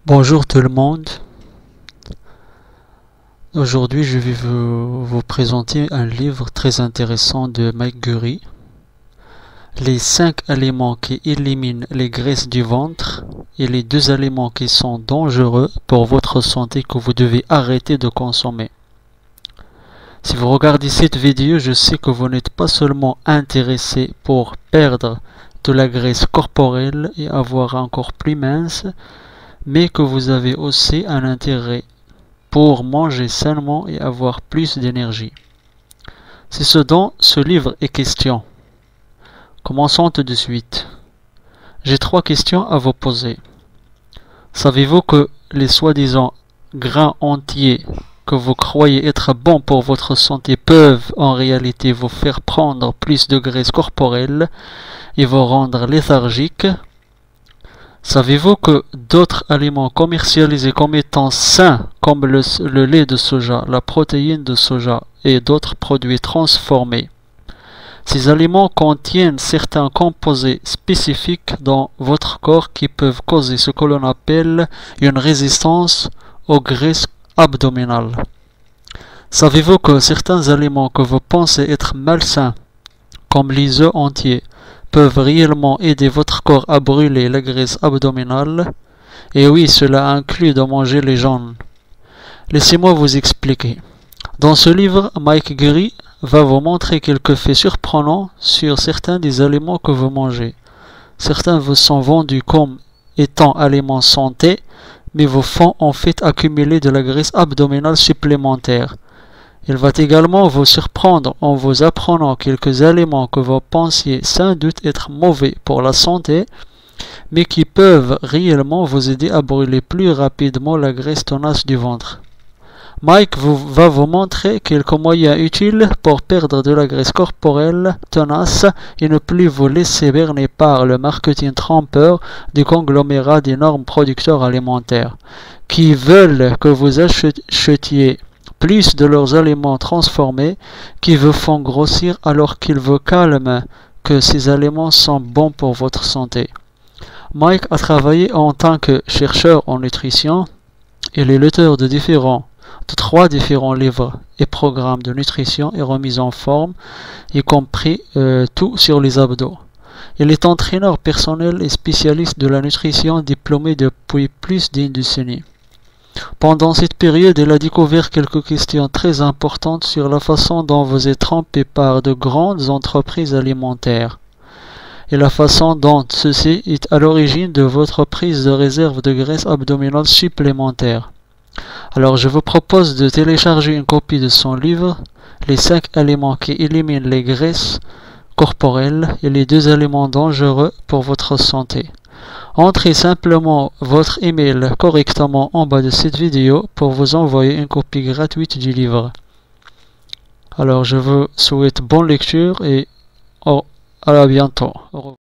Bonjour tout le monde. Aujourd'hui, je vais vous présenter un livre très intéressant de Mike Gurry. Les 5 aliments qui éliminent les graisses du ventre et les 2 aliments qui sont dangereux pour votre santé que vous devez arrêter de consommer. Si vous regardez cette vidéo, je sais que vous n'êtes pas seulement intéressé pour perdre de la graisse corporelle et avoir un corps plus mince, mais que vous avez aussi un intérêt pour manger sainement et avoir plus d'énergie. C'est ce dont ce livre est question. Commençons tout de suite. J'ai 3 questions à vous poser. Savez-vous que les soi-disant grains entiers que vous croyez être bons pour votre santé peuvent en réalité vous faire prendre plus de graisse corporelle et vous rendre léthargique? Savez-vous que d'autres aliments commercialisés comme étant sains, comme le lait de soja, la protéine de soja et d'autres produits transformés, ces aliments contiennent certains composés spécifiques dans votre corps qui peuvent causer ce que l'on appelle une résistance aux graisses abdominales? Savez-vous que certains aliments que vous pensez être malsains, comme les œufs entiers, peuvent réellement aider votre corps à brûler la graisse abdominale? Et oui, cela inclut de manger les jaunes. Laissez-moi vous expliquer. Dans ce livre, Mike Gurry va vous montrer quelques faits surprenants sur certains des aliments que vous mangez. Certains vous sont vendus comme étant aliments santé, mais vous font en fait accumuler de la graisse abdominale supplémentaire. Il va également vous surprendre en vous apprenant quelques aliments que vous pensiez sans doute être mauvais pour la santé, mais qui peuvent réellement vous aider à brûler plus rapidement la graisse tenace du ventre. Mike va vous montrer quelques moyens utiles pour perdre de la graisse corporelle tenace et ne plus vous laisser berner par le marketing trompeur du conglomérat d'énormes producteurs alimentaires, qui veulent que vous achetiez plus de leurs aliments transformés, qui vous font grossir alors qu'ils vous calment que ces aliments sont bons pour votre santé. Mike a travaillé en tant que chercheur en nutrition. Il est l'auteur de 3 différents livres et programmes de nutrition et remise en forme, y compris tout sur les abdos. Il est entraîneur personnel et spécialiste de la nutrition diplômé depuis plus d'une décennie. Pendant cette période, il a découvert quelques questions très importantes sur la façon dont vous êtes trompé par de grandes entreprises alimentaires et la façon dont ceci est à l'origine de votre prise de réserve de graisse abdominale supplémentaire. Alors je vous propose de télécharger une copie de son livre, Les 5 aliments qui éliminent les graisses corporelles et les 2 aliments dangereux pour votre santé. Entrez simplement votre email correctement en bas de cette vidéo pour vous envoyer une copie gratuite du livre. Alors je vous souhaite bonne lecture et à bientôt. Au revoir.